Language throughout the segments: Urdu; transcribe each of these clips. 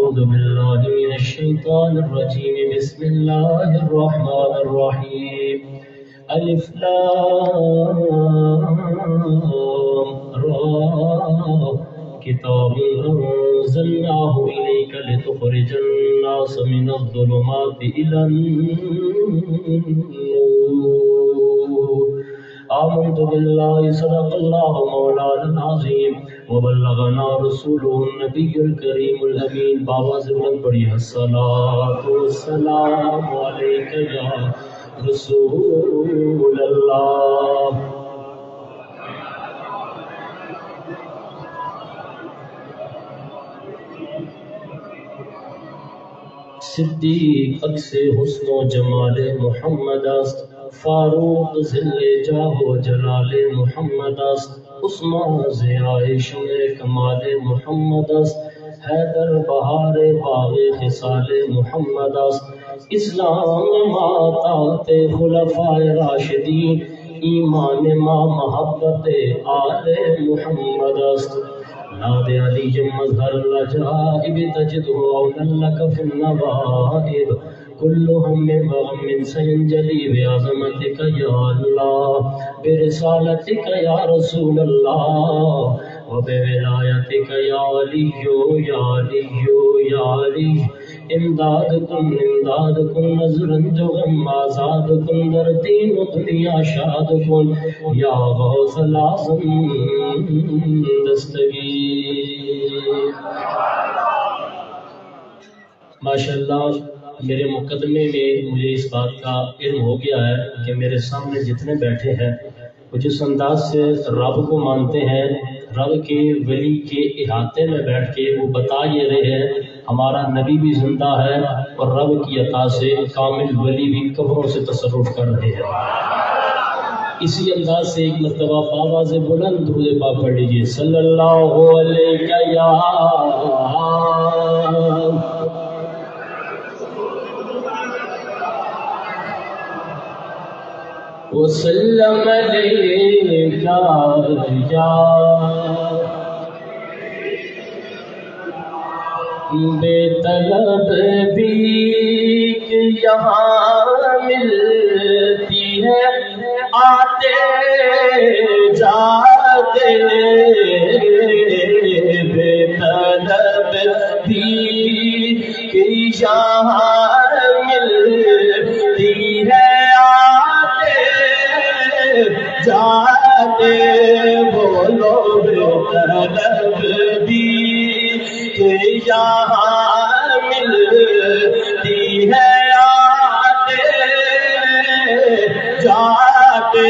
أعوذ بالله من الشيطان الرجيم بسم الله الرحمن الرحيم ألف لام را كتاب أنزلناه إليك لتخرج الناس من الظلمات إلى النور آمنت بالله صدق الله مولانا العظيم وبلغنا رسوله النبي الكريم الأمين بابا زبان پڑھی الصلاة والسلام عليك يا رسول الله صدیق عکس حسن و جمال محمد است فاروق ذل جاہ و جلال محمد است عثمان ضیاء شمع کمال محمد است حیدر بہار باغ خصال محمد است اسلام ما طاعت خلفاء راشدین ایمان ما محبت آل محمد است ناد علی مظہر العجائب تجده عونا لك في النوائب كل هم وغم سينجلي بعظمتك يا الله برسالتك يا رسول الله وبولایتك يا علي يا علي يا علي امداد کن نظرن جو غم آزاد کن در دین و دنیا شاد کن یا غوث العظم دستگیر ماشاءاللہ میرے مقدمے میں مجھے اس بات کا علم ہو گیا ہے کہ میرے سامنے جتنے بیٹھے ہیں وہ جس انداز سے رب کو مانتے ہیں رب کے ولی کے احاطے میں بیٹھ کے وہ بتا یہ رہے ہیں ہمارا نبی بھی زندہ ہے اور رب کی عطا سے کامل ولی بھی قبروں سے تصرف کر رہے ہیں اسی انداز سے ایک مرتبہ آواز بلند درود پاک پڑھ لیجیے صلی اللہ علیہ یا وسلم علیکا یا بے طلب بھیک یہاں ملتی ہے آتے جاتے بے طلب بھیک یہاں ملتی ہے جاتے بولو بے طلب بھی کہ یہاں ملتی ہے آتے جاتے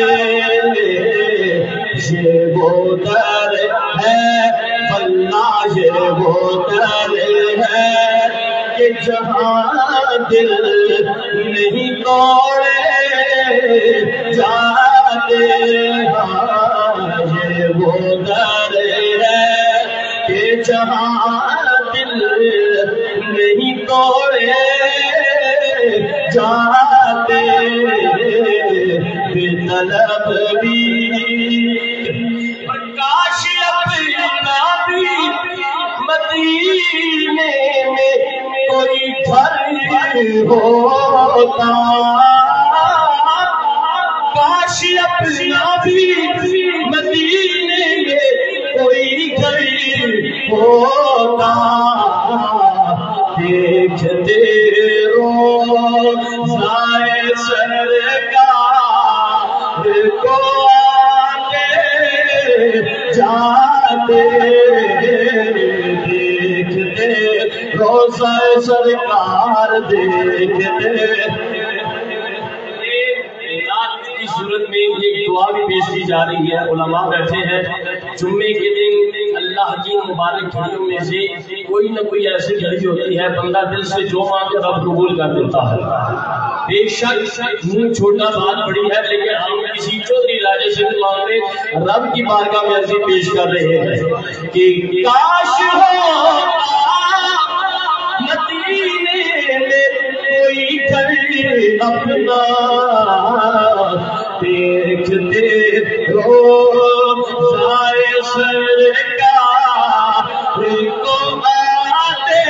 یہ وہ در ہے اللہ یہ وہ در ہے کہ جہاں دل نہیں توڑے جاتے یہ وہ در ہے کہ جہاں دل نہیں توڑے جاتے بے طلب بھی کاش اپنا بھی مدینے میں کوئی گھر ہوتا کاش اپنا بھی مدینے میں کوئی گھر ہوتا دیکھتے روزائے سرکار کو آتے جاتے دیکھتے روزائے سرکار دیکھتے صورت میں ایک دعا بھی پیش کی جا رہی ہے علماء بیٹھے ہیں جمعے کے دن اللہ کی مبارک گھڑیوں میں سے کوئی نہ کوئی ایسی گھڑی ہوتی ہے بندہ دل سے جو مانگے رب قبول کر دیتا ہے بے شک منہ چھوٹا بات بڑی ہے لیکن ہم کسی چودھری راجے سے مانگے رب کی بارگاہ میں عرضی پیش کر رہے ہیں کہ کاش مدینے میں کوئی گھر اپنا دیکھتے روزائے سرکار کو آتے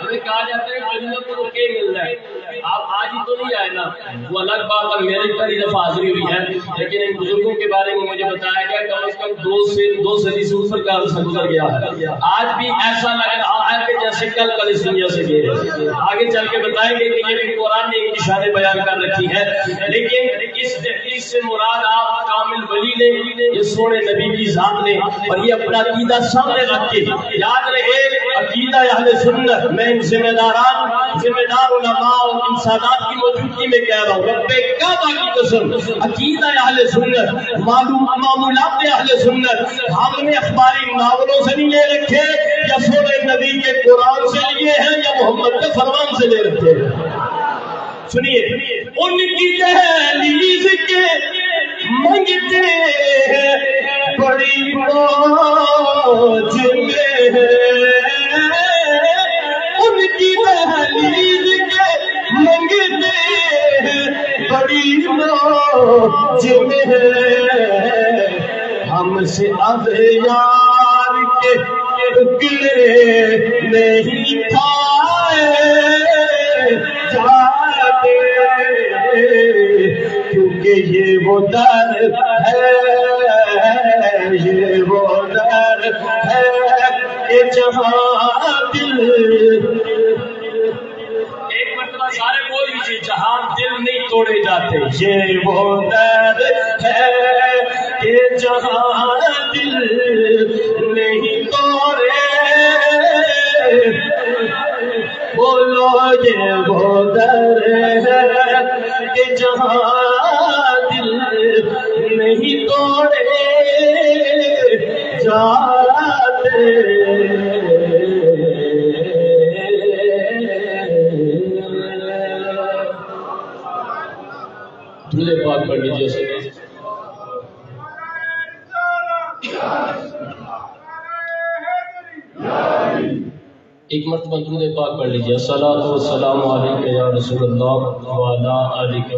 ہمیں کہا جاتا ہے جنت کو کے مل رہا ہے. آپ آج ہی تو نہیں آئے نا, وہ الگ بات ہے, میری پہلی دفعہ حاضری ہوئی ہے, لیکن ان بزرگوں کے بارے میں مجھے بتایا گیا کم از کم 2 صدی سے اوپر کا عرصہ گزر گیا ہے. آج بھی ایسا لگ رہا ہے کہ جیسے کل اس دنیا سے گئے. آگے چل کے بتائیں گے کہ یہ بھی قرآن نے ایک نشانیں بیان کر رکھی ہے, لیکن اس تحقیق سے مراد آپ کامل ولی نے, یہ سونے نبی کی ذات نے, اور یہ اپنا عقیدہ سامنے رکھ کے یاد رہے عقیدہ اہل سنت. میں ان ذمہ دار علماء اور انسانات کی موجودگی میں کہہ رہا ہوں, رب کعبہ کی قسم عقیدہ اہل سنت, معمولات اہل سنت ہم نے اخباری ناولوں سے نہیں لے رکھے, یا سورہ نبی کے قرآن سے لیے ہیں, یا محمد کے فرمان سے لے رکھے ہیں. سنیے, ان کی دہلیز کے منگتے ہیں بڑی موج میں, ان کی دہلیز کے منگتے ہیں بڑی موج میں, ہم سے اب یار کے ٹکڑے نہیں کھائے جاتے, کیونکہ یہ وہ در ہے, یہ وہ در ہے کہ جہاں دل, ایک مرتبہ سارے بول لیجیے, جہاں دل نہیں توڑے جاتے, یہ وہ در ہے کہ جہاں دل نہیں توڑے, بولو یہ وہ در ہے کہ جہاں دل نہیں توڑے جاتے. درود پاک پڑھ لیجیے سر. ایک مرتبہ درود پاک پڑھ لیجیے. الصلاۃ والسلام علیک یا رسول اللہ وعلی آلک.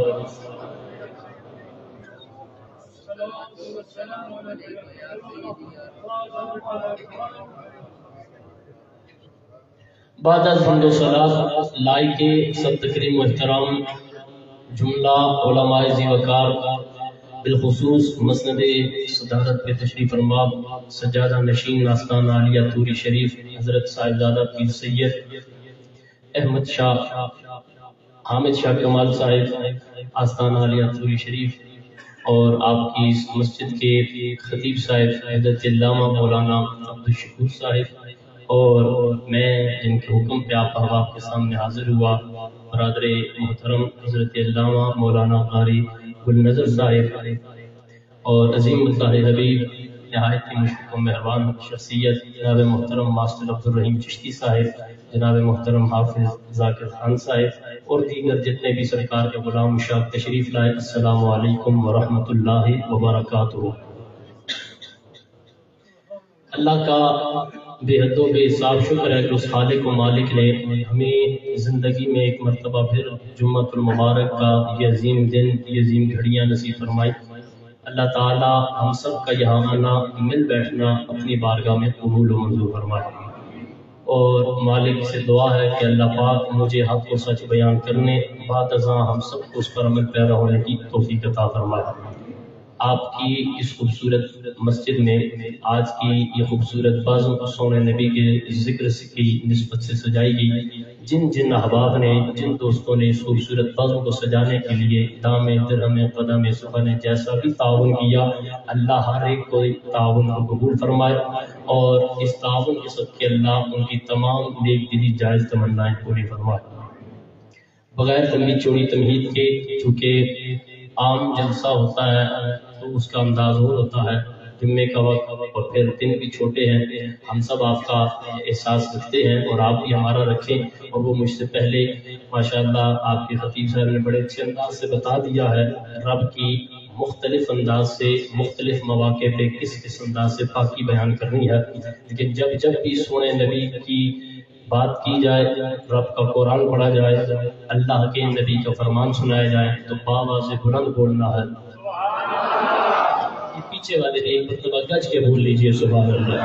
بعد از حمد و ثنا لائق سب تکریم و احترام جملہ علماء ذی وقار, بالخصوص مسند صدارت پہ تشریف فرما سجادہ نشین آستان عالیہ توری شریف حضرت صاحبزادہ پیر سید احمد شاہ حامد شاہ کمال صاحب آستان عالیہ توری شریف, اور آپ کی اس مسجد کے خطیب صاحب حضرت علامہ مولانا عبدالشکور صاحب, اور میں جن کے حکم پہ آپ احباب کے سامنے حاضر ہوا, برادر محترم حضرت علامہ مولانا قاری گل نظر صاحب, اور عظیم اللہ حبیب نہایت ہی مشفق و مہربان شخصیت جناب محترم ماسٹر عبدالرحیم چشتی صاحب, جناب محترم حافظ ذاکر خان صاحب, اور دیگر جتنے بھی سرکار کے غلام مشاق تشریف لائے. السلام علیکم ورحمۃ اللہ وبرکاتہ. اللہ کا بے حد و بے حساب شکر ہے کہ اس خالق و مالک نے ہمیں زندگی میں ایک مرتبہ پھر جمعۃ المبارک کا یہ عظیم دن, یہ عظیم گھڑیاں نصیب فرمائی. اللہ تعالی ہم سب کا یہاں آنا, مل بیٹھنا اپنی بارگاہ میں قبول و منظور فرمائے, اور مالک سے دعا ہے کہ اللہ پاک مجھے حق و سچ بیان کرنے, بعد ازاں ہم سب کو اس پر عمل پیرا ہونے کی توفیق عطا فرمائے. آپ کی اس خوبصورت مسجد میں آج کی یہ خوبصورت بزم سونے نبی کے ذکر کی نسبت سے سجائی گئی. جن احباب نے, جن دوستوں نے اس خوبصورت بزم کو سجانے کے لیے دام درہم قدم سخن جیسا بھی تعاون کیا, اللہ ہر ایک کو تعاون کو قبول فرمائے, اور اس تعاون کے صدقے اللہ ان کی تمام نیک دلی جائز تمنائیں پوری فرمائے. بغیر لمبی چوڑی تمہید کے, چونکہ عام جلسہ ہوتا ہے تو اس کا انداز اور ہوتا ہے, جمعے کا وقت اور پھر دن بھی چھوٹے ہیں, ہم سب آپ کا احساس رکھتے ہیں اور آپ بھی ہمارا رکھیں. اور وہ مجھ سے پہلے ماشاءاللہ آپ کے خطیب صاحب نے بڑے اچھے انداز سے بتا دیا ہے رب کی مختلف انداز سے مختلف مواقع پہ کس انداز سے پاکی بیان کرنی ہے. لیکن جب بھی سونے نبی کی بات کی جائے, رب کا قرآن پڑھا جائے, اللہ کے نبی کا فرمان سنایا جائے, تو باواز بلند بولنا ہے. پیچھے والے ایک مرتبہ گج کے بول لیجئے سبحان اللہ.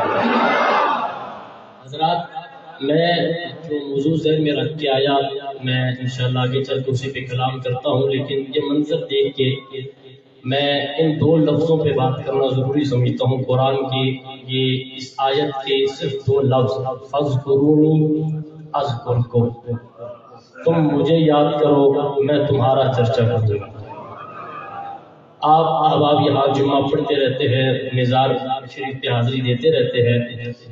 حضرات میں جو موضوع ذہن میں رکھ کے آیا میں انشاءاللہ آگے چل کے اسی پہ کلام کرتا ہوں، لیکن یہ منظر دیکھ کے میں ان دو لفظوں پہ بات کرنا ضروری سمجھتا ہوں۔ قرآن کی یہ اس آیت کے صرف دو لفظ، فاذکرونی اذکرکم، تم مجھے یاد کرو میں تمہارا چرچا کروں گا۔ آپ احباب یہاں جمعہ پڑھتے رہتے ہیں، مزار شریف پہ حاضری دیتے رہتے ہیں،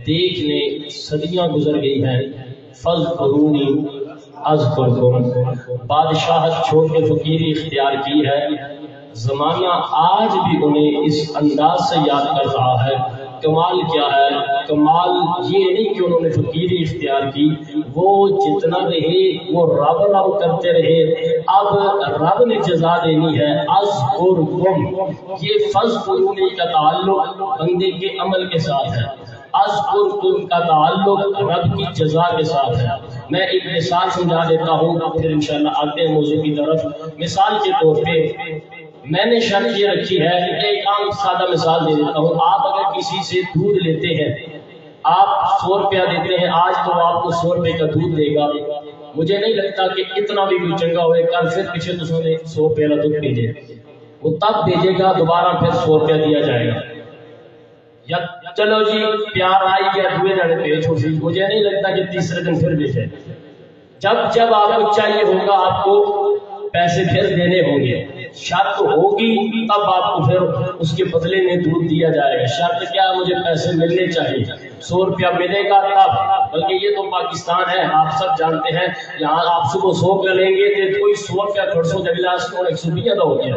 دیکھ لیں صدیاں گزر گئی ہیں، فاذکرونی اذکرکم، بادشاہت چھوڑ کے فقیری اختیار کی ہے، زمانہ آج بھی انہیں اس انداز سے یاد کر رہا ہے۔ کمال کیا ہے؟ کمال یہ نہیں کہ انہوں نے فقیری اختیار کی، وہ جتنا رہے وہ رب رب کرتے رہے، اب رب نے جزا دینی ہے۔ اذکرکم، یہ فاذکرونی کا تعلق بندے کے عمل کے ساتھ ہے، اذکرکم کا تعلق رب کی جزا کے ساتھ ہے۔ میں ایک مثال سمجھا دیتا ہوں، پھر انشاءاللہ آتے ہیں موضوع کی طرف۔ مثال کے طور پہ میں نے شرط یہ رکھی ہے، ایک عام سادہ مثال دے دیتا ہوں۔ آپ اگر کسی سے دودھ لیتے ہیں، آپ 100 روپیہ دیتے ہیں، آج تو آپ کو 100 روپے کا دودھ دے گا، مجھے نہیں لگتا کہ اتنا بھی کوئی چنگا ہوئے، کل پھر پیچھے تو 100 روپے کا دودھ بھیجے، وہ تب بھیجے گا دوبارہ پھر 100 روپیہ دیا جائے گا، یا چلو جی پیار آئی گیا دوے جانے پیچ ہو سی، مجھے نہیں لگتا کہ تیسرے دن پھر بھیجے۔ جب آپ کو چاہیے ہوگا آپ کو پیسے پھر دینے ہوں گے، شرط ہوگی تب آپ کو پھر اس کے بدلے میں دودھ دیا جائے گا۔ شرط کیا؟ مجھے پیسے ملنے چاہیے، 100 روپیہ ملے گا تب، بلکہ یہ تو پاکستان ہے، آپ سب جانتے ہیں، یہاں آپ صبح 100 کا لیں گے تو کوئی 100 روپیہ کھڑسوں جگلاس کو 120 کا ہو گیا،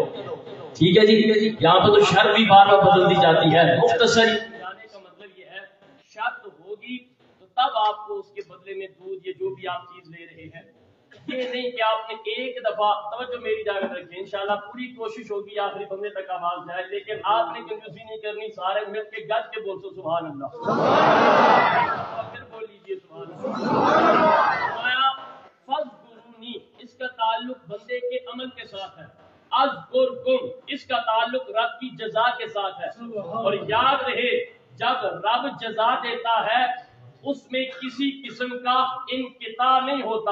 ٹھیک ہے جی۔ یہاں پہ تو شرط بھی بار بار بدل دی جاتی ہے۔ مختصر جانے کا مطلب یہ ہے، شرط ہوگی تو تب آپ کو اس کے بدلے میں دودھ یا جو بھی آپ چیز لے رہے ہیں، یہ نہیں کہ آپ نے ایک دفعہ، توجہ میری جانب رکھیں، انشاءاللہ پوری کوشش ہوگی آخری بندے تک آواز جائے، لیکن آپ نے کنجوسی نہیں کرنی، سارے مل کے گج کے بول سو سبحان اللہ، پھر بول لیجیے سبحان اللہ۔ فاذکرونی، اس کا تعلق بندے کے عمل کے ساتھ ہے، اذکرکم، اس کا تعلق رب کی جزا کے ساتھ ہے، اور یاد رہے جب رب جزا دیتا ہے اس میں کسی قسم کا انقطاع نہیں ہوتا،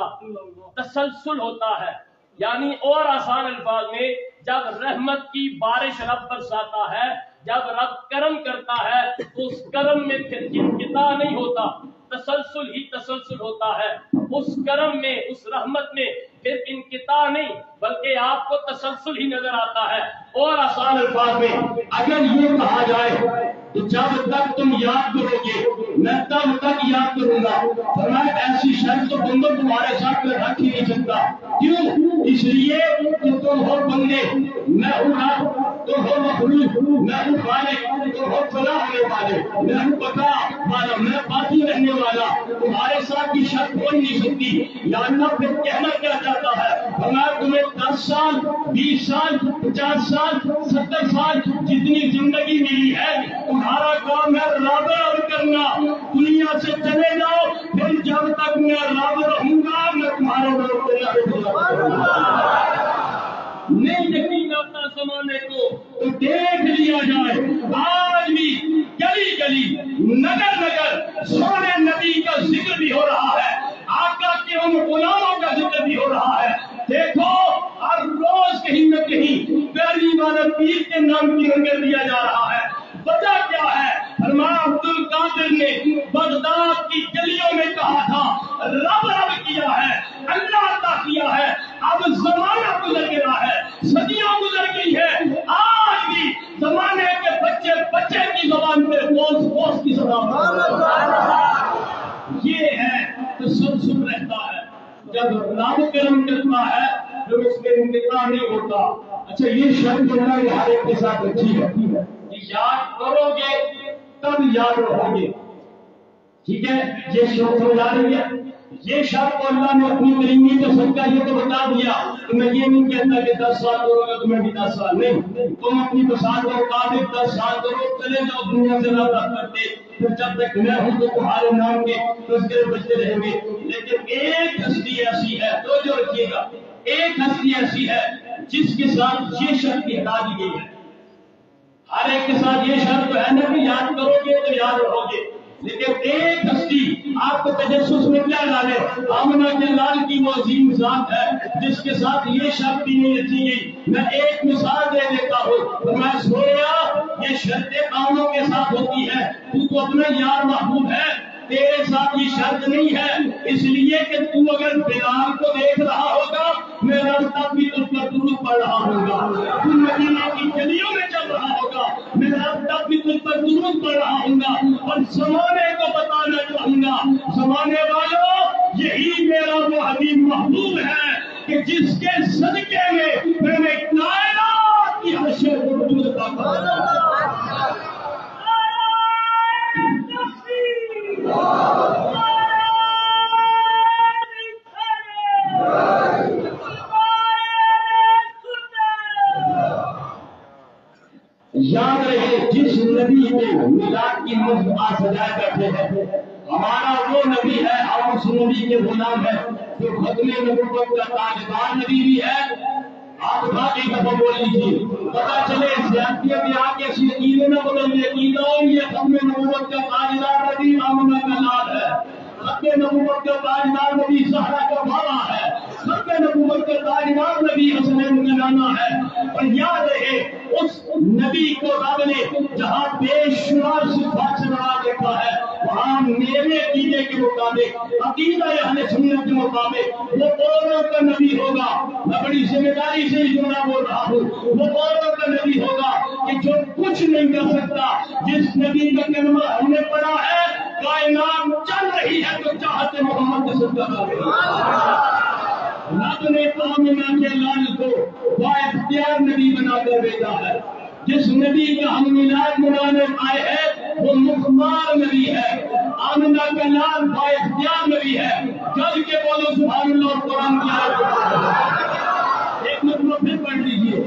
تسلسل ہوتا ہے، یعنی اور آسان الفاظ میں جب رحمت کی بارش رب برساتا ہے، جب رب کرم کرتا ہے تو اس کرم میں پھر انقطاع نہیں ہوتا، تسلسل ہی تسلسل ہوتا ہے، اس کرم میں اس رحمت میں پھر انقطاع نہیں بلکہ آپ کو تسلسل ہی نظر آتا ہے۔ اور آسان الفاظ میں اگر یہ کہا جائے تو جب تک تم یاد کرو گے میں تب تک یاد کروں گا، فرمایا ایسی شرط تو بندوں تمہارے ساتھ میں رکھ ہی نہیں سکتا، کیوں؟ اس لیے کہ تم ہو بندے، میں ہوں رب، تم ہو مخلوق، میں ہوں خالق، تم ہو فنا ہونے والے، میں ہوں بقا والا، میں باقی رہنے والا، تمہارے ساتھ کی شرط ہو نہیں سکتی۔ یا اللہ پھر کہنا کیا چاہتا ہے؟ فرمایا تمہیں 10 سال 20 سال 50 سال 70 سال جتنی زندگی ملی ہے، تمہارا کام ہے رب رب کرنا، دنیا سے چلے جاؤ، پھر جب تک میں رب رہوں گا میں تمہارے نہیں یقین آتا زمانے کو تو دیکھ لیا جائے، آج بھی گلی گلی نگر نگر سونے نبی کا ذکر بھی ہو رہا ہے، آقا کے ان غلاموں کا ذکر بھی ہو رہا ہے۔ دیکھو ہر روز کہیں نہ کہیں پیاری والا پیر کے نام کی لنگر دیا جا رہا ہے، وجہ کیا ہے؟ فرمایا عبد القادر نے بغداد کی گلیوں میں کہا تھا رب رب کیا ہے، اللہ عطا کیا ہے، اب زمانہ گزر گیا ہے، صدیاں گزر گئی ہے، آج بھی زمانے کے بچے بچے کی زبان پہ پوس پوس کی زبان، یہ ہے تسلسل رہتا ہے، جب رب کرم کرتا ہے جو اس میں انقطاع نہیں ہوتا۔ اچھا یہ شرط اللہ ہر ایک کے ساتھ اچھی ہے کہ یاد کرو گے تب یاد رہو گے، ٹھیک ہے، یہ شرط سمجھا رہی ہے۔ یہ شرط اللہ نے اپنی کریمی کا صدقہ یہ تو بتا دیا کہ میں یہ نہیں کہتا کہ 10 سال کرو گا تمہیں بھی 10 سال نہیں، تم اپنی پسند کے مطابق 10 سال کرو، چلے جاؤ دنیا سے رابطہ کرتے، پھر جب تک میں ہوں تو تمہارے نام کے تذکرے بچتے رہیں گے۔ لیکن ایک ہستی ایسی ہے، تو جو رکھیے گا، ایک ہستی ایسی ہے جس کے ساتھ یہ شرط کی ہٹا دی گئی ہے۔ ہر ایک کے ساتھ یہ شرط ہے نا کہ یاد کرو گے تو یاد رہو گے، لیکن ایک ہستی آپ کو تجسس میں کیا ڈالے، آمنہ کے لال کی وہ عظیم ذات ہے جس کے ساتھ یہ شرط بھی نہیں رکھی گئی۔ میں ایک مثال دے دیتا ہوں، میں سویا یہ شرطیں قوموں کے ساتھ ہوتی ہے، تو اپنا یار محبوب ہے، تیرے ساتھ یہ شرط نہیں ہے، اس لیے کہ تو اگر بلال کو دیکھ رہا ہوگا میرا رب بھی تجھ پر درود پڑھ رہا ہوگا، تو مدینے کی گلیوں میں چل رہا ہوگا میرا رب بھی تجھ پر درود پڑھ رہا ہوگا، اور زمانے کو بتانا چاہوں گا، زمانے والوں یہی میرا وہ حبیب محبوب ہے کہ جس کے صدقے میں نے کائنات کی حشر کو درود عطا فرمایا۔ یاد رہے جس نبی کو میلاد کی مجمع سجائے بیٹھے ہیں ہمارا وہ نبی ہے، ہم اس نبی کے غلام ہیں جو ختم نبوت کا تاجدار نبی بھی ہے۔ آپ بات ایک دفعہ بول لیجیے، پتا چلے زیادتیاں بھی آ کے ایسی عقیدے نہ بدل عقیدوں یہ ختم نبوت کا تاجدار نبی آمنہ کا لال ہے، ختم نبوت کا تاجدار نبی زہرا کا بابا ہے، ختم نبوت کا تاجدار نبی حسنین کا نانا ہے۔ اور یاد رہے اس نبی کو رب نے جہاں بے شمار صفات سے نواز دیکھا ہے وہاں میرے عقیدے کے مطابق، عقیدہ اہل سنت کے مطابق وہ اوروں کا نبی ہوگا۔ میں بڑی ذمہ داری سے یہ جملہ بول رہا ہوں، وہ اوروں کا نبی ہوگا کہ جو کچھ نہیں کر سکتا، جس نبی کا کلمہ ہم نے پڑھا ہے کائنات چل رہی ہے تو چاہتے محمد کے صدقہ رب نے آمنہ کے لال کو با اختیار نبی بنا کر بھیجا ہے۔ جس نبی کا ہم میلاد منانے آئے ہیں وہ مختار نبی ہے، آمنہ کا لال با اختیار نبی ہے۔ چل کے بولو سبحان اللہ، قرآن کی آیت ایک مطلب پھر پڑھ لیجیے۔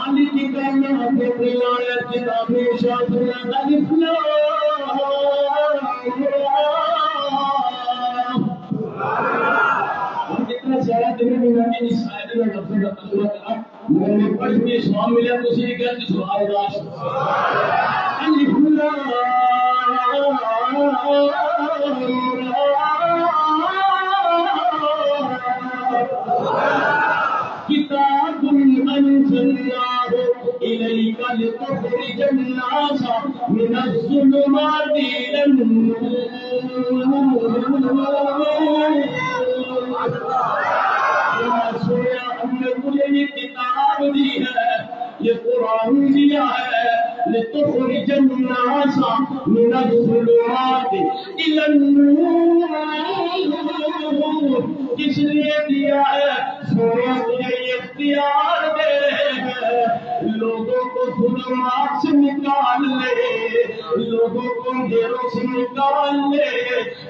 علی کی کرنا اپنی آیت کتابیں شاطرہ الف سارا دن میں نے اس آیت میں لفظ ترجمہ کیا، میں نے پڑھ کے سوال ملا تو اسی لیے کہ سبحان اللہ الف کتاب انزلناه الیک لتخرج الناس من الظلمات الى النور۔ ہم نے تجھے یہ کتاب دی ہے، یہ قرآن دیا ہے، لتخرج الناس من الظلمات الى النور، کس لیے دیا ہے؟ سویا تجھے یہ اختیار دے رہے ہیں لوگوں کو ظلمات سے نکال لے، لوگوں کو اندھیروں سے نکال لے،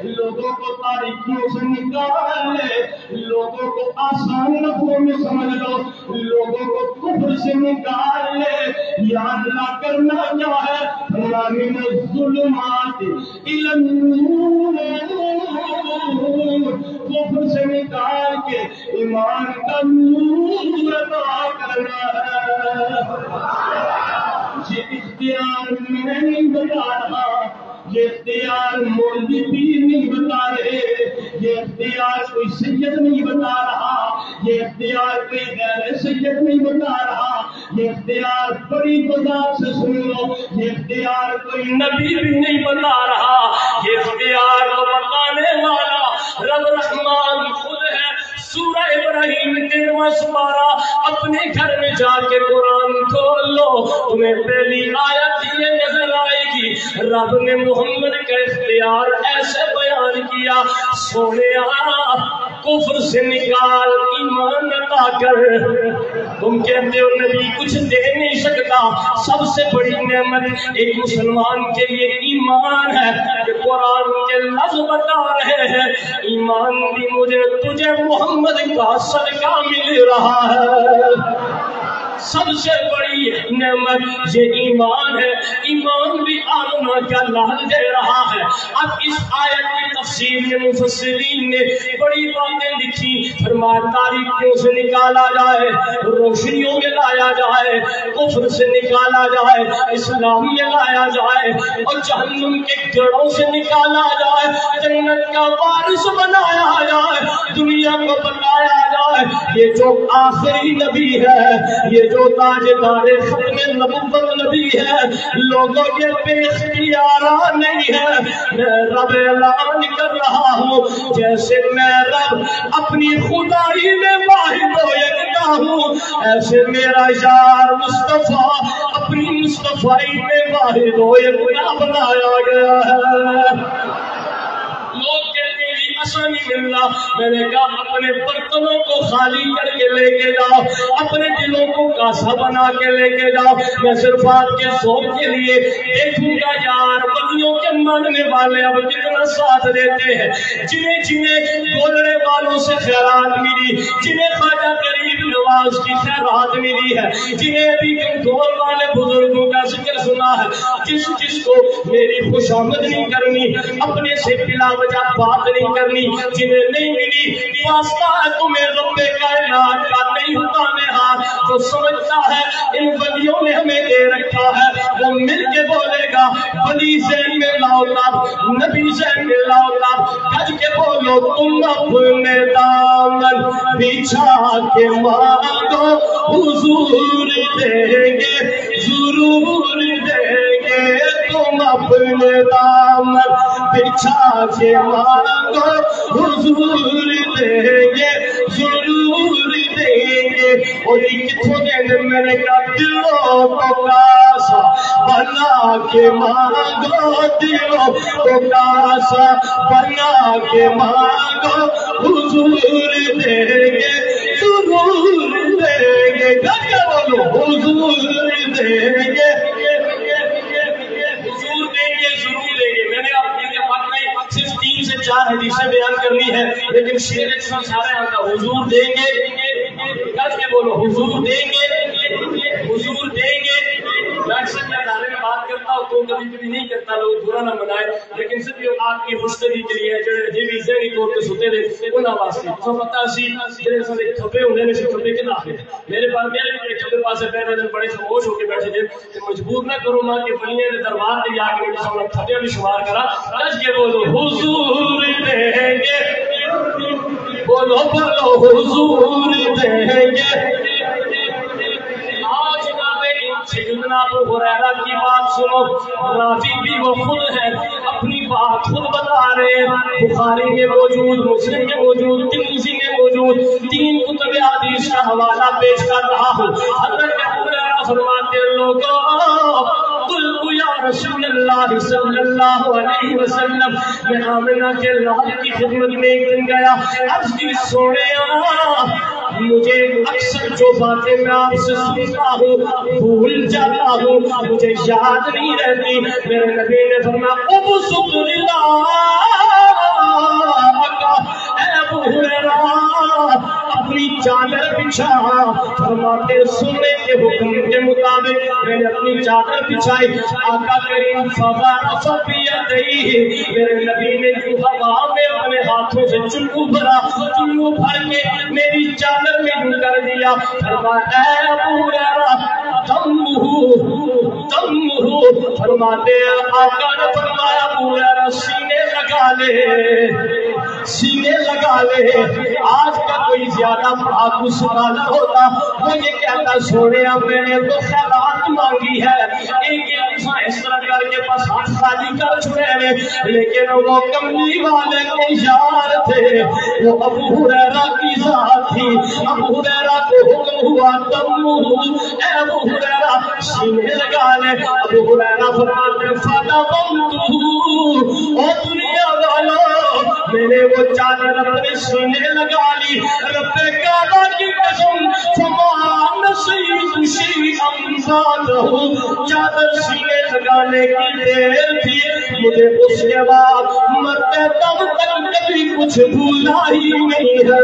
لوگوں کو تاریکیوں سے نکال لے، لوگوں کو آسان لفظوں میں سمجھ لو، لوگوں کو کفر سے نکال لے۔ یا اللہ کرنا کیا ہے؟ من الظلمات الى النور، کفر سے نکال کے ایمان کا نور عطا کرنا ہے۔ یہ اختیار میں نہیں بتا رہا، یہ اختیار مولوی پیر نہیں بتا رہے، یہ اختیار کوئی سید نہیں بتا رہا، یہ اختیار کوئی غیر سید نہیں بتا رہا، یہ اختیار بڑی بذات سے سن لو، یہ اختیار کوئی نبی بھی نہیں بتا رہا، یہ اختیار کو بتانے والا رب رحمان خود ہے۔ سورہ ابراہیم 13واں سپارہ اپنے گھر میں جا کے قرآن کھول لو، تمہیں پہلی آیت یہ نظر آئے گی، رب نے محمد کا اختیار ایسے بیان کیا، سونیا کفر سے نکال ایمان عطا کر۔ تم کہتے ہو نبی کچھ دے نہیں سکتا، سب سے بڑی نعمت ایک مسلمان کے لیے ایمان ہے کہ قرآن کے لفظ بتا رہے ہیں ایمان بھی مجھے تجھے محمد کا صدقہ مل رہا ہے۔ سب سے بڑی نعمت یہ ایمان ہے، ایمان بھی آمنہ فرما کیا لال دے رہا ہے. اب اس آیت کی تفسیر میں مفسرین نے بڑی باتیں لکھی. فرمایا تاریکیوں سے نکالا جائے, روشنیوں میں لایا جائے, کفر سے نکالا جائے, اسلام میں لایا جائے, اور جہنم کے گڑھوں سے نکالا جائے, جنت کا وارث بنایا جائے, دنیا کو بنایا جائے. یہ جو آخری نبی ہے, یہ جو تاجدار ختم نبوت نبی ہے, لوگوں کے بے اختیار نہیں ہے. میں رب اعلان کر رہا ہوں جیسے میں رب اپنی خدائی میں واحد و یکتا ہوں, ایسے میرا یار مصطفیٰ اپنی مصطفائی میں واحد و یکتا بنایا گیا ہے. لوگ کہتے ہیں آسانی ملنا. میں نے کہا اپنے برتنوں کو خالی کر کے لے کے جاؤ, اپنے دلوں کو کاسا بنا کے لے کے جاؤ. میں صرف آپ کے ذوق کے لیے دیکھوں گا یار بلیوں کے ماننے والے اب کتنا ساتھ دیتے ہیں. جنہیں گولڑے والوں سے خیرات ملی, جنہیں خواجہ غریب نواز کی خیرات ملی ہے, جنہیں ابھی گنگور والے بزرگوں کا ذکر سنا ہے, جس کو میری خوش آمد نہیں کرنی, اپنے سے بلا وجہ بات نہیں کرنی, جنہیں نہیں ملی واسطہ ہے تمہیں رب کائنات کا نہیں اٹھانے ہاتھ. جو سمجھتا ہے ان ولیوں نے ہمیں دے رکھا ہے وہ مل کے بولے گا ولی ذہن میں لاؤ تب, نبی ذہن میں لاؤ تب, کج کے بولو تم اپنے دامن بچھا کے مانگو حضور دیں گے, ضرور دیں گے. تم اپنے دامن بچھا کے مانگو حضور دیں گے, ضرور دیں گے. اور یہ کتوں دیں میں نے کہا دلوں کو کاسا بنا کے مانگو, دلوں کو کاسا بنا کے مانگو حضور دیں گے, ضرور دیں گے. کیا بولو حضور دیں گے, حضور دیں گے, ضرور دیں گے. میں نے آپ کے لیے بات نہیں صرف 3 سے 4 حدیثیں بیان کرنی ہے, لیکن شیر ایک سارے آتا حضور دیں گے. کس کے بولو حضور دیں گے, حضور دیں گے. میں اکثر میں ادارے میں بات کرتا ہوں تو کبھی کبھی نہیں کرتا, لوگ برا نہ منائے, لیکن صرف آپ کی خوشخبری کے لیے جو بھی ذہنی طور پہ ستے تھے انہاں واسطے تو پتہ سی جڑے سارے کھپے ہوندے نے کھپے کے ناخے میرے بھی کھپے پاسے بیٹھے نے بڑے خاموش ہو کے بیٹھے تھے. مجبور نہ کرو ماں کے بنیے دے دربار تے جا کے سامنے کھپے بھی شمار کرا. کس کے بولو حضور دیں گے, بولو بولو حضور دیں گے. سیدنا ابو ہریرہ کی بات سنو, راوی بھی وہ خود ہے, اپنی بات خود بتا رہے ہیں. بخاری میں موجود, مسلم میں موجود, ترمذی میں موجود 3 کتب حدیث کا حوالہ پیش کر رہا ہوں. حضرت ابو ہریرہ فرماتے ہیں لوگوں قل یا رسول اللہ صلی اللہ علیہ وسلم, میں آمنہ کے لال کی خدمت میں ایک دن گیا, عرض کی سوڑیا مجھے اکثر جو باتیں میں آپ سے سنتا ہوں بھول جاتا ہوں, مجھے یاد نہیں رہتی. میرے نبی نے فرمایا ابسط اے ابو ہریرہ اپنی چادر بچھا. فرماتے سننے کے حکم کے مطابق میں نے اپنی چادر بچھائی. آقا کریم فغرف بیدیہ, میرے نبی نے جو ہوا میں اپنے ہاتھوں سے چلو بھرا, چلو بھر کے میری چادر میں یوں کر دیا. فرمایا اے ابو ہریرہ فرماتے ہیں آقا نے فرمایا ابو ہریرہ سینے لگا لے, سینے لگا لے. آج کا کوئی زیادہ پاک سکالر ہوتا وہ یہ کہتا سوڑیا میں نے تو خیرات مانگی ہے, ایک اس طرح کر کے بس ہاتھ خالی کر چھوڑے نے, لیکن وہ کملی والے کے یار تھے, وہ ابو ہریرہ کی ذات تھی. ابو ہریرہ کو حکم ہوا اے ابو ہریرہ سینے لگا لے. ابو ہریرہ فرماتے او دنیا والوں میں نے وہ چادر اپنے سینے لگا لی. رب کعبہ کی قسم فما نسیت شیئا بعدہ, چادر سینے لگانے کی دیر تھی, مجھے اس کے بعد مرتے تب تک کبھی کچھ بھولا ہی نہیں ہے.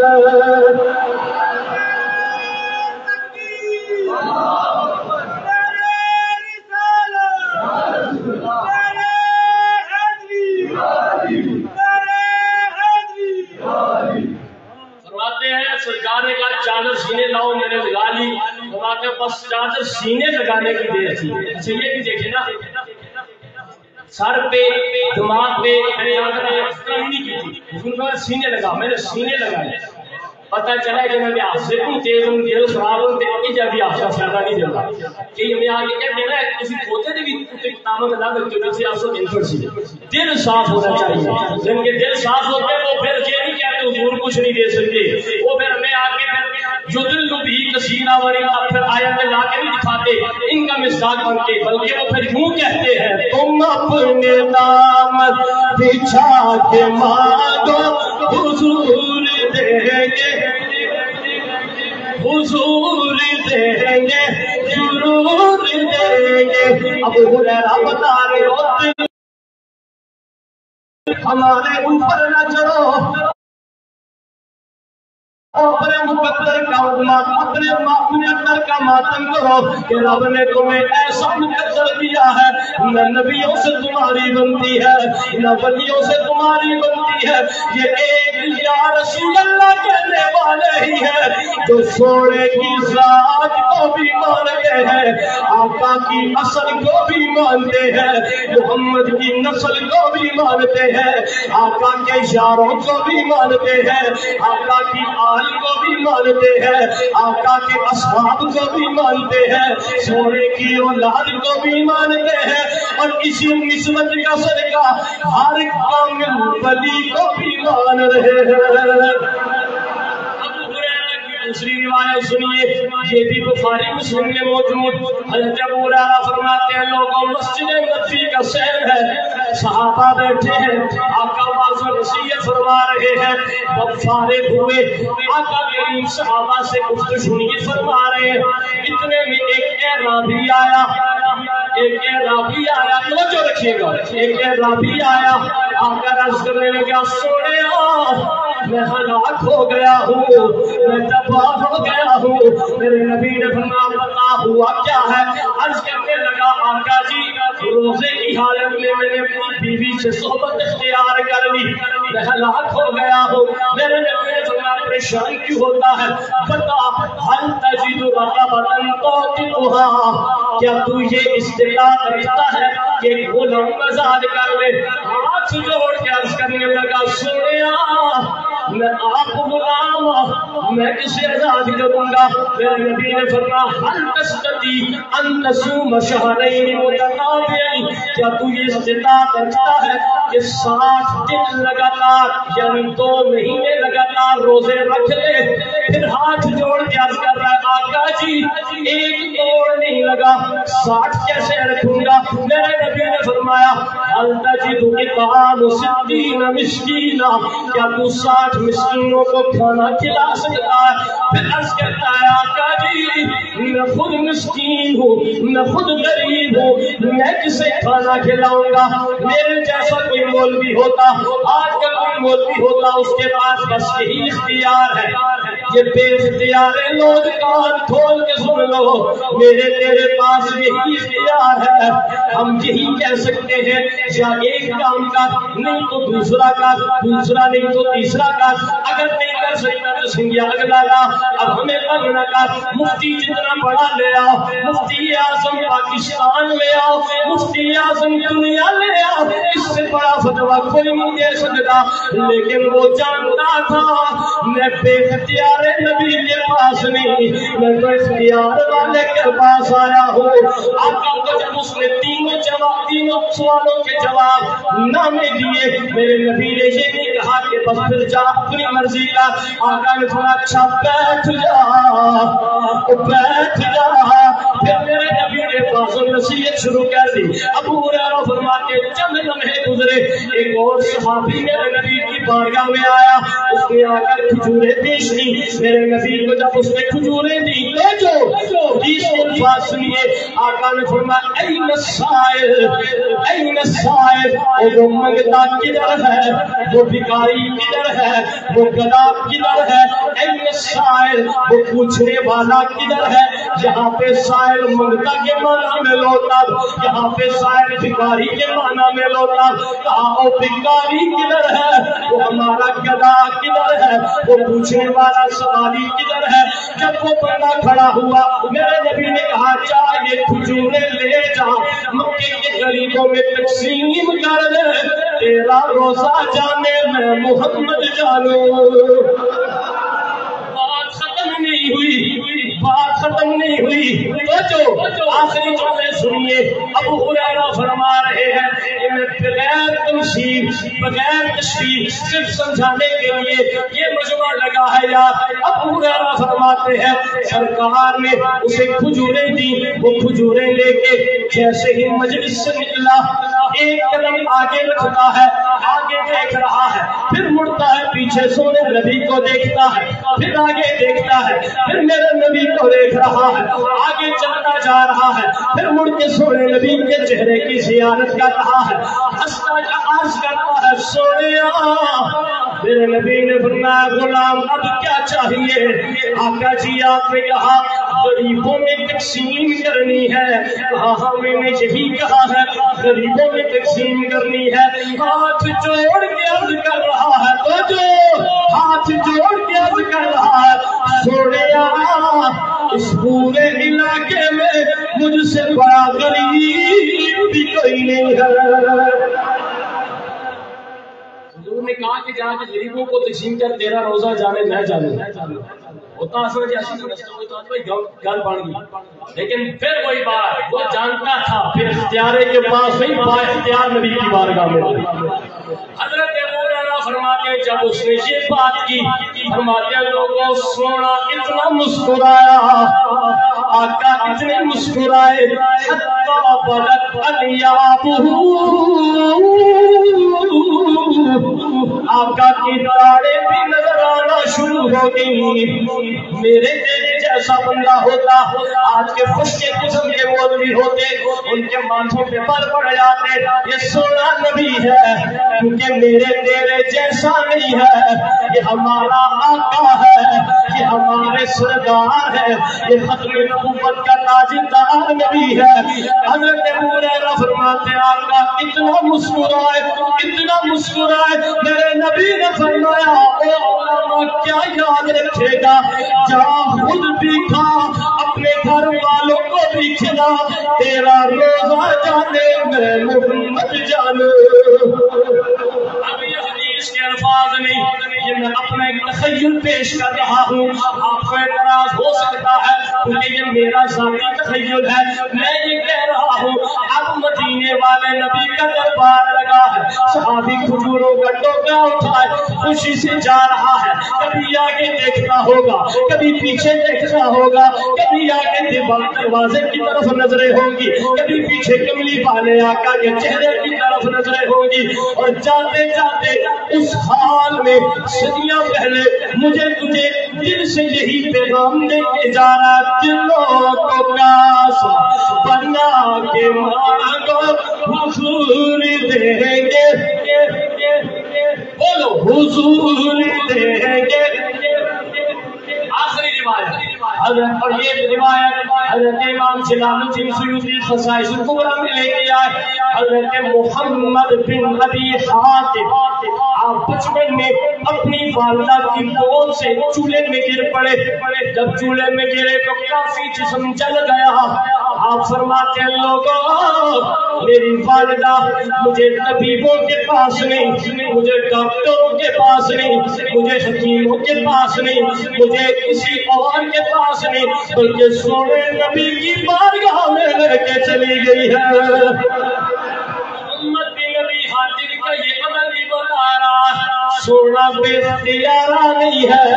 پاس چادر سینے لگانے کی دیر تھی. اچھا یہ بھی دیکھیں نا، سر پہ دماغ پہ نہیں کی تھی، حضور نے سینے لگا، میں نے سینے لگائے. پتہ چلا کہ میں حادثے کو تیز ہوں، دل خراب ہوں، ابھی جب بھی حادثہ فائدہ نہیں دیتا کہ میں آگے کہتے ہیں نا کسی پوتے نے بھی کتابوں میں لگ جو سے آپ سے انفر سی دل صاف ہونا چاہیے. جن کے دل صاف ہوتے ہیں وہ پھر یہ نہیں کہتے حضور کچھ نہیں دے سکتے، وہ پھر ہمیں آگے جو دل کو بھی کسینا وری اب پھر آیت لا کے نہیں دکھاتے ان کا مصداق بن کے، بلکہ وہ پھر یوں کہتے ہیں تم اپنے نام بچھا کے مانگو حضور دیں گے، حضور دیں گے، ضرور دیں گے. ابو ہریرہ بتا رہے ہوتے ہمارے اوپر نہ چڑھو، اپنے مقدر کا اپنے مقدر کا ماتم کرو کہ رب نے تمہیں ایسا مقدر دیا ہے، نہ نبیوں سے تمہاری بنتی ہے نہ ولیوں سے تمہاری بنتی ہے. یہ ایک یا رسول اللہ کہنے والے ہی ہے جو سونے کی ذات کو بھی مانتے ہیں، آقا کی اصل کو بھی مانتے ہیں، محمد کی نسل کو بھی مانتے ہیں، آقا کے یاروں کو بھی مانتے ہیں، آقا کی آل کو بھی مانتے ہیں، آقا کے اصحاب کو بھی مانتے ہیں، سونے کی اولاد کو بھی مانتے ہیں، اور اسی نسبت کا صدقہ ہر کامل ولی کو بھی مان رہے ہیں. دوسری روایت سنیے، یہ بھی بخاری مسلم میں موجود. حضرت ابو ہریرہ فرماتے ہیں لوگوں مسجد نبوی کا سیر ہے، صحابہ بیٹھے ہیں، آقا واعظ و نصیحت فرما رہے ہیں، جب فارغ ہوئے آقا کریم صحابہ سے گفتگو فرما رہے ہیں، اتنے میں ایک اعرابی آیا، توجہ رکھیے گا، ایک اعرابی آیا، آقا عرض کرنے لگا سونے میں ہلاک ہو گیا ہوں، میں تباہ ہو گیا ہوں. میرے نبی نے فرمایا بتا ہوا کیا ہے؟ عرض کرنے لگا آقا جی روزے کی حالت میں میں نے اپنی بیوی سے صحبت اختیار کر لی، میں ہلاک ہو گیا ہوں. میرے نبی نے فرمایا پریشان کیوں ہوتا ہے؟ بتا ہل تجد رغبۃ توطئها، کیا تو یہ استطاعت رکھتا ہے کہ غلام آزاد کر لے؟ ہاتھ جوڑ کے عرض کرنے لگا سونے میں آپ غلام میں کسے آزاد کروں گا؟ میرے نبی نے فرمایا هل تستطيع ان تصوم شهرين متتابعين، کیا تو یہ استطاعت رکھتا ہے کہ 60 دن لگاتار یعنی 2 مہینے لگاتار روزے رکھ لے؟ پھر ہاتھ جوڑ کے عرض کر رہا ہے آقا جی ایک توڑ نہیں لگا، 60 کیسے رکھوں گا؟ میرے نبی نے فرمایا هل تجد اطعام 60 مسکینا، کیا تو 60 مسکینوں کو کھانا کھلا سکتا ہے؟ پھر عرض کرتا ہے آقا جی میں خود مسکین ہوں، میں خود غریب ہوں، میں کسے کھانا کھلاؤں گا؟ میرے جیسا کوئی مولوی ہوتا، آج کا کوئی مولوی ہوتا، اس کے پاس بس یہی اختیار ہے. یہ بے اختیار ہے، لوگ کان کھول کے سن لو، میرے تیرے پاس یہی اختیار ہے. ہم یہی کہہ سکتے ہیں یا ایک کام کا نہیں تو دوسرا کا، دوسرا نہیں تو تیسرا کا، اگر نہیں کر سکتا تو سنگیا اگلا لا. اب ہمیں بننا کا مفتی جتنا بڑا لے آؤ، مفتی اعظم پاکستان لے آؤ، مفتی اعظم دنیا لے آؤ، اس سے بڑا فتویٰ کوئی نہیں دے سکتا. لیکن وہ جانتا تھا میں بے اختیار نبی کے پاس نہیں، میں تو اختیار والے کے پاس آیا ہوں. آقا کو جب اس نے تینوں سوالوں کے جواب نہ میں دیے، میرے نبی نے یہ نہیں کہا کہ بس پھر جا اپنی مرضی کا. آقا نے تھوڑا اچھا بیٹھ جا. پھر میرے نبی نے باز و نصیحت شروع کر دی. ابو ہریرہ فرماتے چند لمحے گزرے، ایک اور صحابی میرے نبی کی بارگاہ میں آیا، اس نے آ کر کھجوریں پیش کی. میرے نبی کو جب اس نے کھجوریں دی جو الفاظ سنیے، آقا نے فرمایا این السائل این السائل، وہ منگتا کدھر ہے، وہ بھکاری کدھر ہے، وہ گدا کدھر ہے، اے سائل وہ پوچھنے والا کدھر ہے؟ یہاں پہ سائل منگتا کے معنی میں لوٹا، یہاں پہ سائل بھکاری کے معنی میں لوٹا، کہا وہ بھکاری کدھر ہے، وہ ہمارا گدا کدھر ہے، وہ پوچھنے والا سوالی کدھر ہے؟ جب وہ بندہ کھڑا ہوا میرے نبی نے کہا جا یہ کھجوریں لے جا مکے کے غریبوں میں تقسیم کر دے، تیرا روزہ جانے میں محمد جانو۔ بات ختم نہیں ہوئی، بات ختم نہیں ہوئی، تو آخری جملے سنیے۔ ابو ہریرہ فرما رہے ہیں کہ میں بغیر تمثیل بغیر تشبیہ صرف سمجھانے کے لیے یہ مجمع لگا ہے یار۔ ابو ہریرہ فرماتے ہیں سرکار نے اسے کھجوریں دی، وہ کھجوریں لے کے جیسے ہی مجلس سے نکلا ایک قدم آگے رکھتا ہے، آگے دیکھ رہا ہے، پھر مڑتا ہے پیچھے سونے نبی کو دیکھتا ہے، پھر آگے دیکھتا ہے، پھر میرے نبی کو دیکھ رہا ہے، آگے چلتا جا رہا ہے، پھر مڑ کے سونے نبی کے چہرے کی زیارت کر رہا ہے، ہنستا عرض کرتا ہے سونیا۔ میرے نبی نے فرمایا غلام اب کیا چاہیے؟ آقا جی آپ نے کہا غریبوں میں تقسیم کرنی ہے، کہا ہاں میں نے یہی کہا ہے غریبوں میں تقسیم کرنی ہے۔ ہاتھ جوڑ کے عرض کر رہا ہے، تو جو ہاتھ جوڑ کے عرض کر رہا ہے سونیا اس پورے علاقے میں مجھ سے بڑا غریب بھی کوئی نہیں ہے۔ حضور نے کہا کہ جا کے غریبوں کو تقسیم کر تیرا روزہ جانے میں جانے ہوتا اصل جیسی گل بن گئی، لیکن پھر وہی بات وہ جانتا تھا پھر اختیارے کے پاس نہیں با اختیار نبی کی بارگاہ میں۔ حضرت ابو ہریرہ فرماتے ہیں جب اس نے یہ بات کی فرماتے ہیں لوگوں سونا اتنا مسکرایا، آقا اتنے مسکرائے حتی بدت الیابہ، آقا کی داڑھیں بھی نظر آنا شروع ہو گئی۔ میرے تیرے جیسا بندہ ہوتا آج کے خوش کے قسم کے مولوی ہوتے ان کے ماتھوں پہ پر پڑ جاتے یہ سونا نبی ہے، کیونکہ میرے تیرے جیسا نہیں ہے، یہ ہمارا آقا ہے، یہ ہمارے سردار ہے، یہ ختم نبوت کا تاجدار نبی ہے۔ حضرت ابو ہریرہ فرماتے ہیں آقا اتنا مسکرائے اتنا مسکرائے، میرے نبی نے فرمایا او علماء کیا یاد رکھے گا، جا خود بھی کھا اپنے گھر والوں کو بھی کھلا، تیرا روزہ جانے میں محمد جانو۔ اب یہ حدیث کے الفاظ نہیں، یہ میں اپنا ایک تخیل پیش کر رہا ہوں، آپ کو اعتراض ہو سکتا ہے کیونکہ یہ میرا ذاتی تخیل ہے، میں یہ کہہ رہا ہوں اب مدینے والے نبی کا دربار لگا ہے، صحابی کھجوروں کا ٹوکرا اٹھائے خوشی سے جا رہا ہے، کبھی آگے دیکھتا ہوگا کبھی پیچھے دیکھتا ہوگا، کبھی آگے دروازے کی طرف نظریں ہوں گی، کبھی پیچھے کملی والے آقا کے چہرے کی طرف نظریں ہوں گی، اور جاتے جاتے اس حال میں صدیاں پہلے مجھے تجھے دل سے یہی پیغام دے کے جا رہا، دلوں کو کاسا بنا کے مانگو حضور دیں گے، بولو حضور دیں گے۔ آخری روایت حضرت، اور یہ روایت حضرت امام جلال الدین سیوطی خصائص الکبریٰ میں لے کے آئے، حضرت محمد بن ابی حاتم آپ بچپن میں اپنی والدہ کی گود سے چولہے میں گر پڑے، جب چولہے میں گرے تو کافی جسم جل گیا، آپ فرماتے ہیں لوگوں میری والدہ مجھے طبیبوں کے پاس نہیں، مجھے ڈاکٹروں کے پاس نہیں، مجھے حکیموں کے پاس نہیں، مجھے کسی اور کے پاس نہیں، بلکہ سونے نبی کی بارگاہ میں لے کے چلی گئی ہے۔ محمد بن ابی حاتم کا یہ عمل ہی بتا رہا ہے سونا بے اختیارہ نہیں ہے،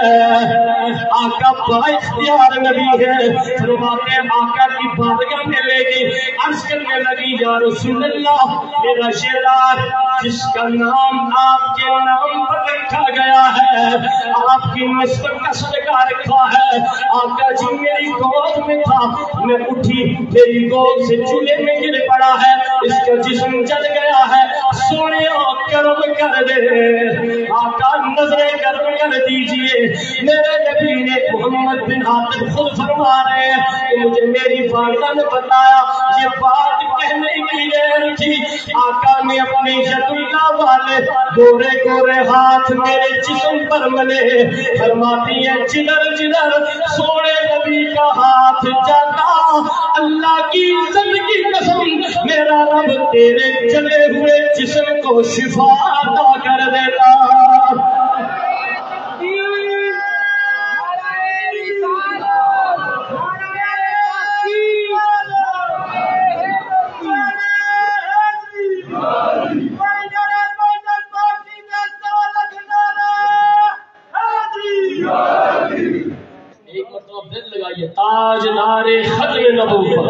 آقا با اختیار نبی ہے۔ فرماتے ہیں آقا کی بارگاہ میں لے گئی، عرض کرنے لگی یا رسول اللہ میرا شیرار جس کا نام آپ کے نام پر رکھا گیا ہے، آپ کی نسبت کا صدقہ رکھا ہے، آقا جی میری گود میں تھا، میں اٹھی میری گود سے چولہے میں گر پڑا ہے، اس کا جسم جل گیا ہے، سونے کرم کر دے آقا نظر کرم کر دیجئے. میرے نبی نے محمد بن عاطف خود فرما رہے ہیں کہ مجھے میری والدہ نے بتایا یہ بات کہنے کی دیر تھی. آقا نے اپنے ید اللہ والے گورے گورے ہاتھ میرے جسم پر ملے. فرماتی ہیں جدھر جدھر سونے نبی کا ہاتھ جاتا اللہ کی عزت کی قسم میرا رب تیرے جلے ہوئے جسم کو شفا عطا کر دیتا. تاجدار ختم نبوت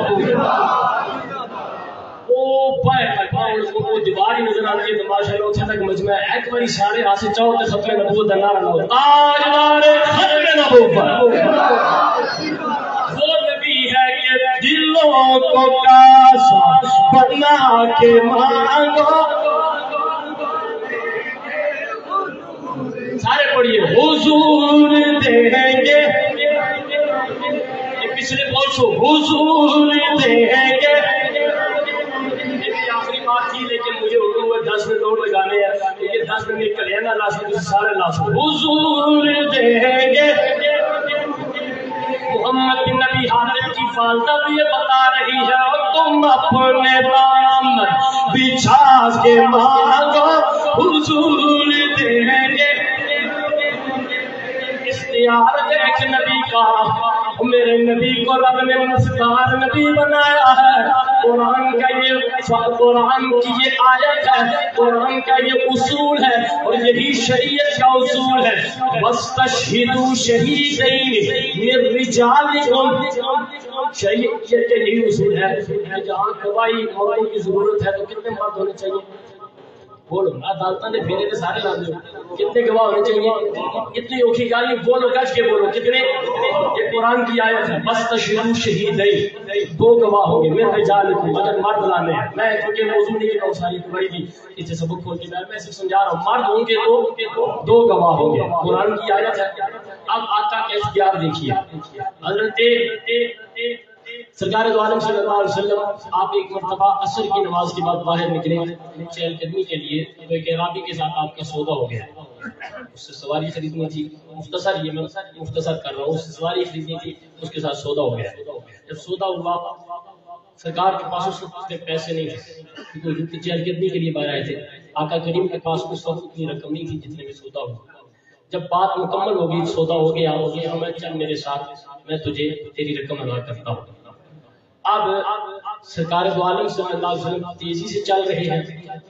وہ دیوار ہی نظر آتی ہے تو ماشاءاللہ اتنے تک مجمع ایک باری سارے ہاتھ سے چاہو تو ختم نبوت کا نعرہ لو. تاجدار ختم نبوت وہ نبی ہے کہ دلوں کو کاسا بنا کے مانگو. سارے پڑھیے حضور دیں گے پچھلے بہت سو حضور دیں گے. آخری بات تھی لیکن مجھے اردو میں 10 منٹ اور لگانے ہیں. یہ 10 منٹ نکل ہے نا لاسٹ سارے لاسٹ حضور دیں گے. محمد بن نبی حاضر کی والدہ بھی یہ بتا رہی ہے اور تم اپنے دام بچھا کے مانگو حضور دیں گے. اختیار دیکھ نبی کا میرے نبی کو رب نے مختار نبی بنایا ہے. قرآن کا یہ قرآن کی یہ آیت ہے, قرآن کا یہ اصول ہے اور یہی شریعت کا اصول ہے. وَاسْتَشْهِدُوا شَهِيدَيْنِ مِن رِجَالِكُمْ شریعت کا یہی اصول ہے. جہاں گواہی مردوں کی ضرورت ہے تو کتنے مرد ہونے چاہیے؟ بولو عدالتوں نے پھیرے سارے لانے کتنے گواہ ہونے چاہیے؟ اتنی اوکھی گالی بولو گج کے بولو کتنے؟ یہ قرآن کی آیت ہے. بس تشہدوا شہیدین 2 گواہ ہوں گے میرے رجالکم اگر مرد لانے ہیں. میں کیونکہ موضوع نہیں کرتا ہوں ساری بڑی بھی اسے سبق کھول کے میں صرف سمجھا رہا ہوں. مرد ہوں گے تو 2 گواہ ہوں گے. قرآن کی آیت ہے. اب آقا کا اختیار دیکھیے. حضرت سرکار دو عالم صلی اللہ علیہ وسلم آپ ایک مرتبہ عصر کی نماز کے بعد باہر نکلے چہل قدمی کے لیے تو ایک اعرابی کے ساتھ آپ کا سودا ہو گیا. اس سے سواری خریدنی تھی. مختصر یہ میں مختصر کر رہا ہوں. اس سے سواری خریدنی تھی اس کے ساتھ سودا ہو گیا. جب سودا ہوا سرکار کے پاس اس وقت پیسے نہیں تھے کیونکہ چہل قدمی کے لیے باہر آئے تھے. آقا کریم کے پاس اس وقت اتنی رقم نہیں تھی جتنے میں سودا ہوا. جب بات مکمل ہوگی سودا ہو گیا ہمیں چل میرے ساتھ میں تجھے تیری رقم ادا کرتا ہوں. اب سرکار دو عالم صلی اللہ علیہ وسلم تیزی سے چل رہے ہیں.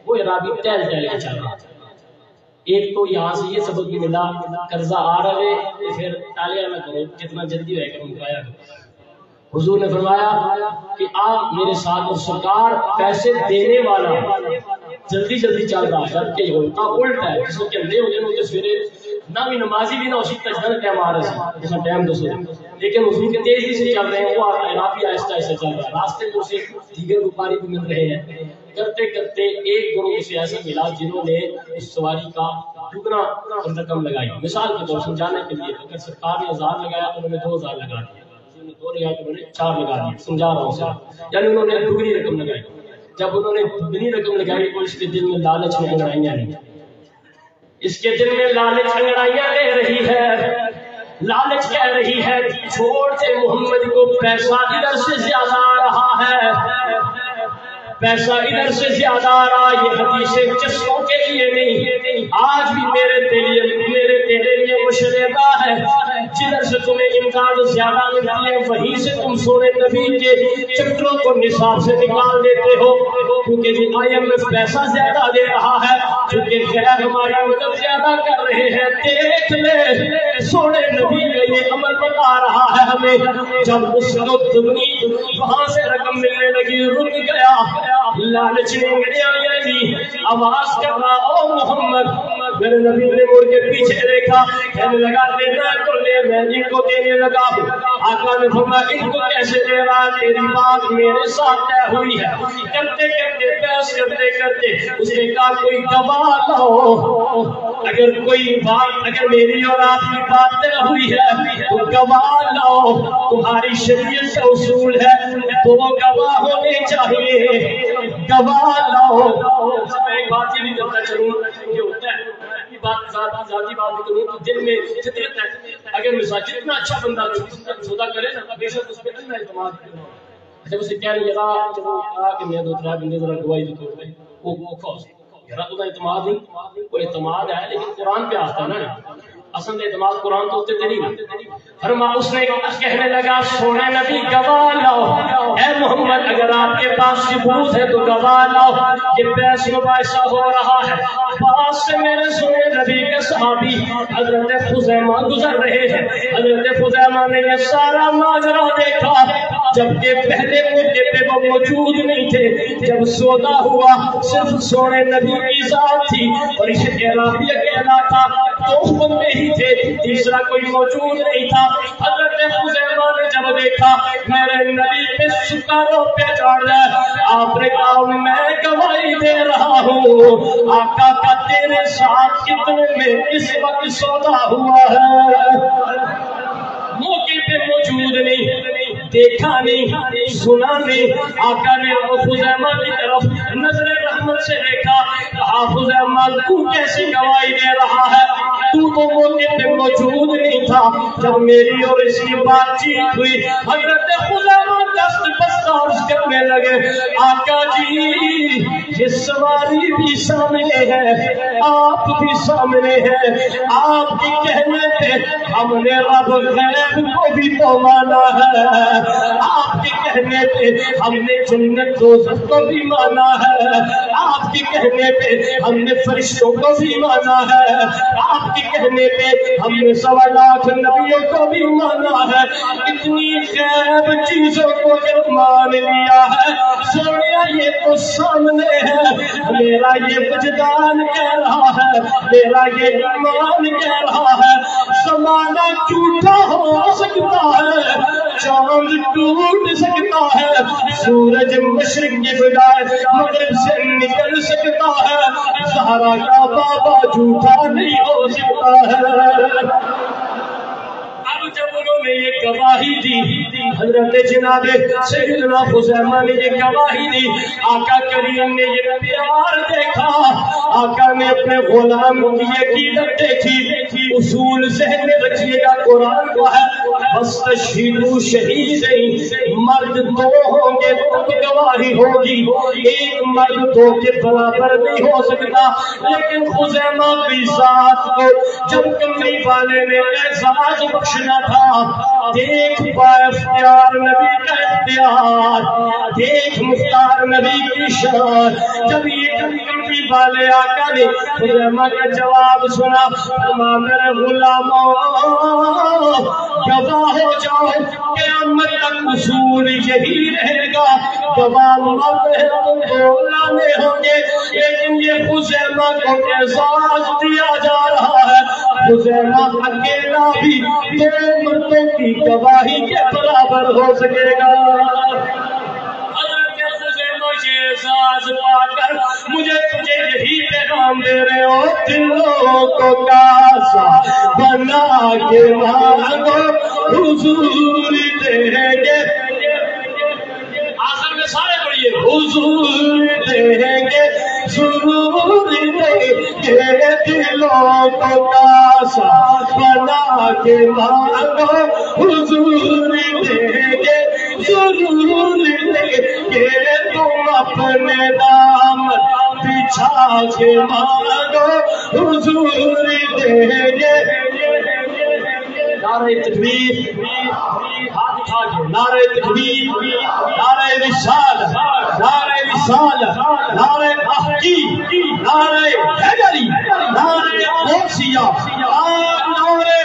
وہ اعرابی ٹہل ٹہل کے چل رہا. ایک تو یہاں سے یہ سبق بھی ملا قرضہ آ رہا ہے پھر ٹالیا نہ کرو جتنا جلدی رہے گا مکایا کرو. حضور نے فرمایا کہ آپ میرے ساتھ اور سرکار پیسے دینے والا جلدی جلدی چل رہا ہے جبکہ ہوتا الٹا ہے. جس کو کہ نہیں ہوتے کہ سویرے نہ بھی نمازی بھی نہ اسی تجدن ٹائم آ رہا ہے جس میں ٹائم دو لیکن حضور کے تیزی سے چل رہے ہیں. وہ اعرابی آہستہ آہستہ چل رہا ہے. راستے میں اسے دیگر وپاری بھی مل رہے ہیں. کرتے کرتے ایک گروہ سے ایسا ملا جنہوں نے اس سواری کا دگنا رقم لگائی. مثال کے طور سمجھانے کے لیے اگر سرکار نے 1000 لگایا تو انہوں نے 2000 لگا دیا. 2 لگایا تو انہوں نے 4 لگا دیا. سمجھا رہا ہوں سر یعنی انہوں نے دگنی رقم لگائی. جب انہوں نے دگنی رقم لگائی تو اس کے دل میں لالچ میں انگڑائیاں نہیں. اس کے دل میں لالچ انگڑائیاں لے رہی ہے. لالچ کہہ رہی ہے چھوڑ دے محمد کو پیسہ ادھر سے زیادہ آ رہا ہے. پیسہ ادھر سے زیادہ آ رہا. یہ حدیثیں چشموں کے لیے نہیں آج بھی میرے تیرے لیے مشربہ ہے. جدھر سے تمہیں امداد زیادہ ملتی ہے وہیں سے تم سونے نبی کے چکروں کو نصاب سے نکال دیتے ہو کیونکہ جو IMF پیسہ زیادہ دے رہا ہے کیونکہ غیر ہماری مدد زیادہ کر رہے ہیں. دیکھ لے سونے نبی کا یہ عمل بتا رہا ہے ہمیں. جب اس کو دگنی وہاں سے رقم ملنے لگی رک گیا. لالچ نے آواز کر رہا او محمد میرے نبی نے مڑ کے پیچھے دیکھا، کہنے لگا دینا تو لے، میں ان کو دینے لگا ہوں۔ آقا نے فرمایا ان کو کیسے دے رہا؟ تیری بات میرے ساتھ طے ہوئی ہے۔ کرتے کرتے بحث کرتے کرتے اس نے کہا کوئی گواہ لاؤ، اگر کوئی بات، اگر میری اور آپ کی بات طے ہوئی ہے تو گواہ لاؤ، تمہاری شریعت کا اصول ہے تو وہ گواہ ہونے چاہیے، گواہ لاؤ۔ میں ایک بات یہ بھی کرتا چلوں، یہ ہوتا ہے بات ذاتی بات بھی کروں تو دل میں فطرت ہے، اگر مثال جتنا اچھا بندہ سودا کرے نا بے شک اس پہ اللہ اعتماد کرے، جب اسے کہنے لگا جب وہ کہا کہ میں دو ترا بندے ذرا گواہی دیتے ہوئے وہ خوش یار تو اعتماد نہیں، وہ اعتماد ہے لیکن قرآن پہ آتا ہے نا، اصل اعتماد قرآن تو ہوتے نہیں۔ فرما اس نے کہنے لگا سونے نبی گواہ لاؤ، اے محمد اگر آپ کے پاس ثبوت ہے تو گواہ لاؤ، یہ بحث مباحثہ ہو رہا ہے، پاس سے میرے سونے نبی کے صحابی حضرت خزیمہ گزر رہے ہیں۔ حضرت خزیمہ نے یہ سارا ماجرا دیکھا، جبکہ پہلے موقع پہ وہ موجود نہیں تھے، جب سودا ہوا صرف سونے نبی کی ذات تھی اور اس اعرابی اکیلا تھا، دو بندے ہی تھے، تیسرا کوئی موجود نہیں تھا۔ حضرت خزیمہ نے جب دیکھا میرے نبی پہ ستاروں پہ چڑھ جائے، آپ نے کہا میں گواہی دے رہا ہوں آقا کا تیرے ساتھ کتنے میں اس وقت سودا ہوا ہے، موقع پہ موجود نہیں، دیکھا نہیں، سنا نہیں۔ آقا نے خزیمہ کی طرف نظر رحمت سے دیکھا، کہا خزیمہ تو کیسی گواہی دے رہا ہے، تو موقع پہ موجود نہیں تھا جب میری اور اس کی بات چیت ہوئی۔ حضرت خزیمہ دست بستار کرنے لگے، آقا جی یہ سواری بھی سامنے ہے، آپ بھی سامنے ہے، آپ کے کہنے پہ ہم نے رب غیب کو بھی تو مانا ہے، آپ کے کہنے پہ ہم نے جنت دوزخ کو بھی مانا ہے، آپ کے کہنے پہ ہم نے فرشتوں کو بھی مانا ہے، آپ کے کہنے پہ ہم نے 1.25 لاکھ نبیوں کو بھی مانا ہے۔ اتنی غیب چیزوں کو جب مان لیا ہے سویا یہ تو سامنے ہے، میرا یہ وجدان کہہ رہا ہے، میرا یہ ایمان کہہ رہا ہے زمانہ جھوٹا ہو سکتا ہے، چاند ٹوٹ سکتا ہے، سورج مشرق کے بجائے مغرب سے نکل سکتا ہے، زہرا کا بابا جھوٹا نہیں ہو سکتا ہے۔ اب جب انہوں نے یہ گواہی دی، حضرت جناب سیدنا خزیمہ نے یہ گواہی دی، آقا کریم نے یہ پیار دیکھا، آقا نے اپنے غلام کی عقیدت دیکھی، اصول ذہن میں رکھیے گا قرآن کو ہے وَاسْتَشْهِدُوا شَهِیدَیْنِ، مرد 2 ہوں گے تو گواہی ہوگی، ایک مرد 2 کے برابر نہیں ہو سکتا۔ لیکن خزیمہ کی ذات کو جب کمری والے نے اعزاز بخشنا تھا، دیکھ پائے اختیار نبی کا اختیار، دیکھ مختار نبی کی شان، جب یہ کمری والے آقا نے خزیمہ کا جواب سنا، فرمایا میرے غلاموں گواہ ہو جاؤ، قیامت تک اصول یہی رہے گا، گواہ مرد ہے تو لانے ہوں گے، لیکن یہ خزیمہ کو اعزاز دیا جا رہا ہے، خزیمہ اکیلا بھی 2 مردوں کی گواہی کے برابر ہو سکے گا۔ اعزاز پا کر مجھے تجھے یہی پیغام دے رہے ہو، دلوں کو کاسا بنا کے مانگو حضور دیں گے، آخر میں سارے پڑھیے حضور دیں گے، ضرور دیں گے، دلوں کو کاسا بنا کے مانگو حضور دیں گے، ضرور دیں گے، تم اپنے دام بچھا کے مانگو حضور دیں گے۔ نعرہ تکبیر، ہاتھ اٹھا کے نعرہ تکبیر، نعرہ رسالت، نعرہ رسالت، نعرہ تحقیق، نعرہ حیدری، نعرہ غوثیہ، نعرہ